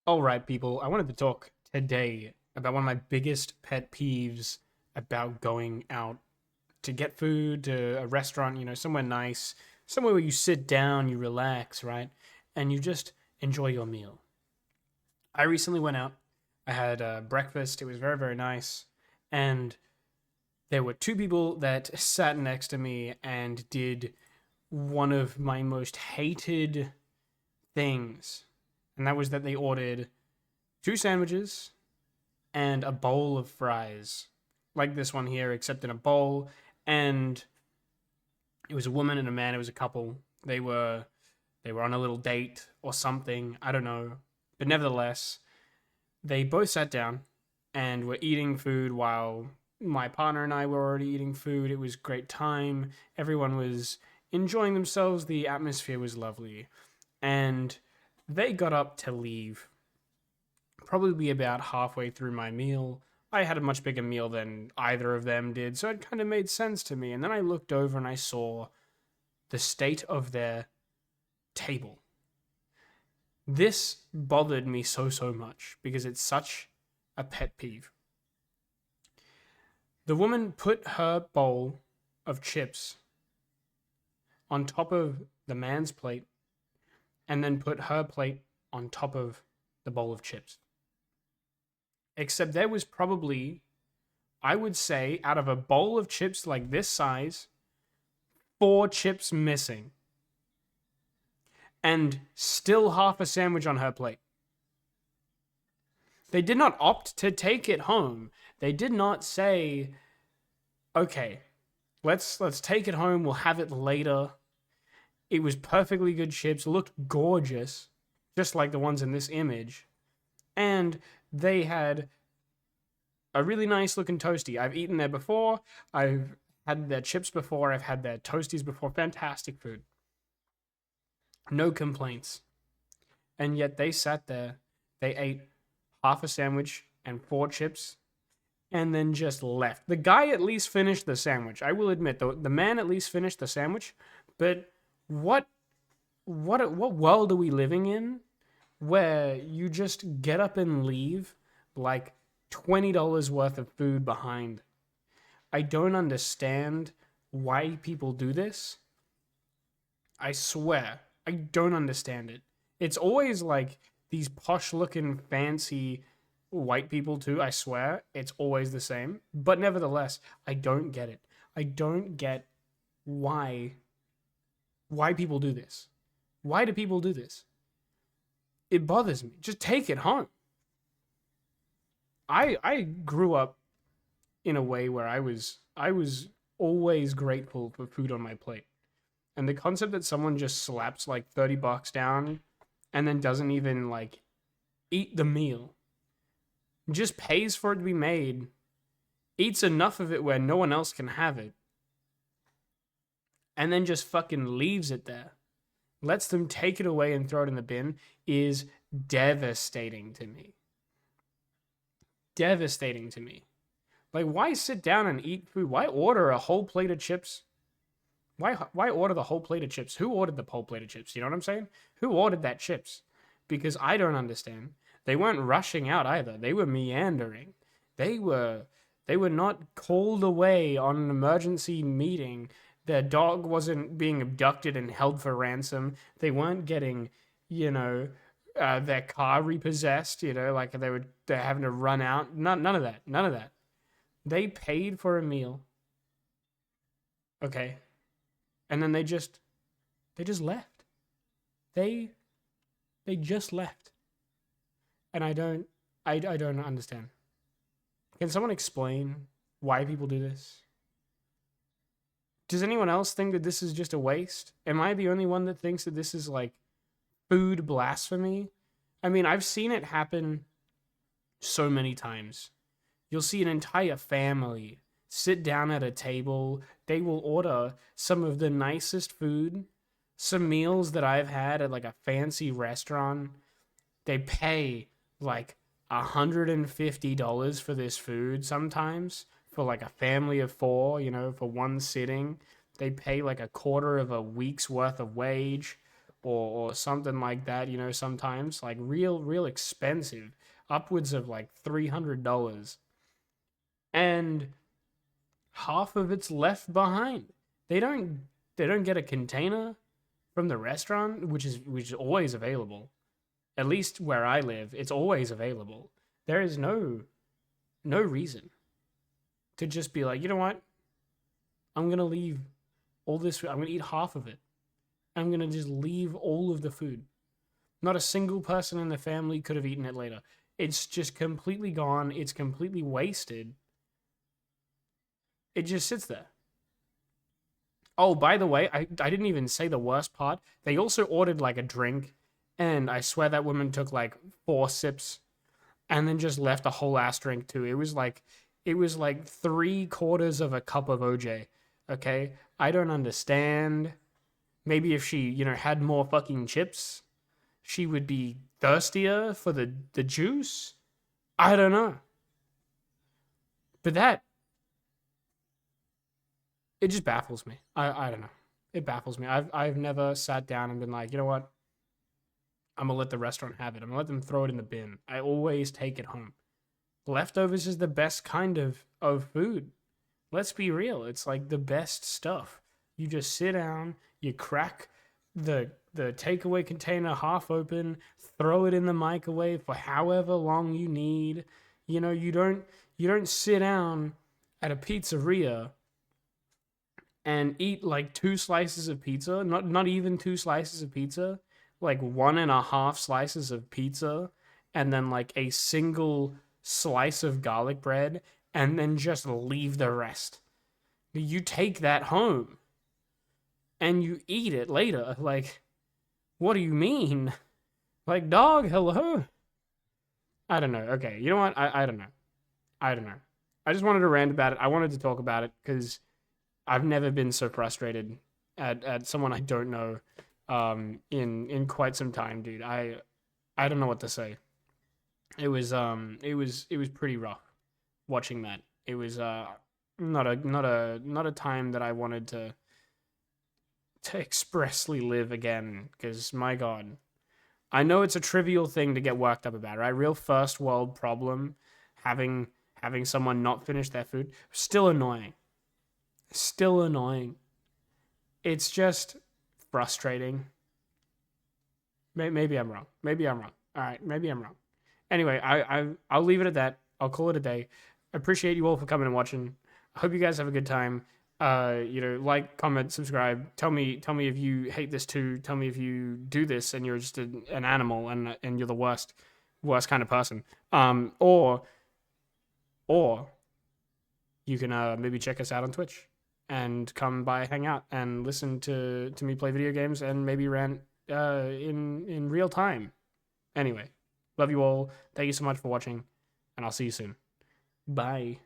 All right, people, I wanted to talk today about one of my biggest pet peeves about going out to get food to a restaurant, somewhere nice, somewhere where you sit down, you relax, right? And you just enjoy your meal. I recently went out, I had breakfast, it was very, very nice. And there were two people that sat next to me and did one of my most hated things. And that was that they ordered two sandwiches and a bowl of fries, like this one here, except in a bowl. And it was a woman and a man. It was a couple. They were on a little date or something. I don't know, but nevertheless, they both sat down and were eating food while my partner and I were already eating food. It was great time. Everyone was enjoying themselves. The atmosphere was lovely, and they got up to leave probably about halfway through my meal. I had a much bigger meal than either of them did, so it kind of made sense to me. And then I looked over and I saw the state of their table. This bothered me so much because it's such a pet peeve. The woman put her bowl of chips on top of the man's plate and then put her plate on top of the bowl of chips. Except there was probably, I would say, out of a bowl of chips like this size, four chips missing. And still half a sandwich on her plate. They did not opt to take it home. They did not say, okay, let's take it home, we'll have it later. It was perfectly good chips, looked gorgeous, just like the ones in this image. And they had a really nice looking toasty. I've eaten there before. I've had their chips before. I've had their toasties before. Fantastic food. No complaints. And yet they sat there. They ate half a sandwich and four chips and then just left. The guy at least finished the sandwich. I will admit, the man at least finished the sandwich. But what world are we living in where you just get up and leave like $20 worth of food behind? I don't understand why people do this. I swear, I don't understand it. It's always like these posh looking fancy white people too, I swear. It's always the same. But nevertheless, I don't get it. I don't get why people do this. Why do people do this? It bothers me. Just take it home. I grew up in a way where I was always grateful for food on my plate. And the concept that someone just slaps like $30 down and then doesn't even like eat the meal, just pays for it to be made, eats enough of it where no one else can have it, and then just fucking leaves it there, lets them take it away and throw it in the bin, is devastating to me. Devastating to me. Like, why sit down and eat food? Why order a whole plate of chips? Why order the whole plate of chips? Who ordered the whole plate of chips? You know what I'm saying? Who ordered that chips? Because I don't understand. They weren't rushing out either. They were meandering. They were not called away on an emergency meeting. Their dog wasn't being abducted and held for ransom. They weren't getting, their car repossessed. Like they're having to run out. None of that. None of that. They paid for a meal. Okay. And then they just left. They just left. And I don't understand. Can someone explain why people do this? Does anyone else think that this is just a waste? Am I the only one that thinks that this is like food blasphemy? I mean, I've seen it happen so many times. You'll see an entire family sit down at a table. They will order some of the nicest food, some meals that I've had at like a fancy restaurant. They pay like $150 for this food sometimes for like a family of four, for one sitting. They pay like a quarter of a week's worth of wage. or something like that, you know, sometimes like real expensive, upwards of like $300. And half of it's left behind. They don't they don't get a container from the restaurant, which is always available. At least where I live, it's always available. There is no reason to just be like, you know what? I'm gonna leave all this. I'm gonna eat half of it. I'm gonna just leave all of the food. Not a single person in the family could have eaten it later. It's just completely gone. It's completely wasted. It just sits there. Oh, by the way, I didn't even say the worst part. They also ordered like a drink, and I swear that woman took like 4 sips and then just left a whole ass drink too. It was like 3/4 of a cup of OJ. Okay? I don't understand. Maybe if she, had more fucking chips, she would be thirstier for the juice. I don't know. But that it just baffles me. I don't know. It baffles me. I've never sat down and been like, you know what? I'm gonna let the restaurant have it. I'm gonna let them throw it in the bin. I always take it home. Leftovers is the best kind of food. Let's be real. It's like the best stuff. You just sit down, you crack the takeaway container half open, throw it in the microwave for however long you need. You don't sit down at a pizzeria and eat like 2 slices of pizza, not even 2 slices of pizza, like 1.5 slices of pizza, and then like a single slice of garlic bread, and then just leave the rest. You take that home and you eat it later. Like, what do you mean? Like, dog, hello? I don't know. Okay, you know what? I don't know. I don't know. I just wanted to rant about it. I wanted to talk about it because I've never been so frustrated at someone I don't know in quite some time, dude. I don't know what to say. It was pretty rough watching that. It was not a time that I wanted to expressly live again, because my god. I know it's a trivial thing to get worked up about, right? Real first world problem, having having someone not finish their food. Still annoying. Still annoying. It's just frustrating. Maybe I'm wrong. Maybe I'm wrong. All right, maybe I'm wrong. Anyway, I'll leave it at that. I'll call it a day. I appreciate you all for coming and watching. I hope you guys have a good time. Like, comment, subscribe. Tell me if you hate this too. Tell me if you do this and you're just an animal and you're the worst kind of person. Or you can maybe check us out on Twitch and come by, hang out, and listen to me play video games and maybe rant in real time. Anyway, love you all. Thank you so much for watching, and I'll see you soon. Bye.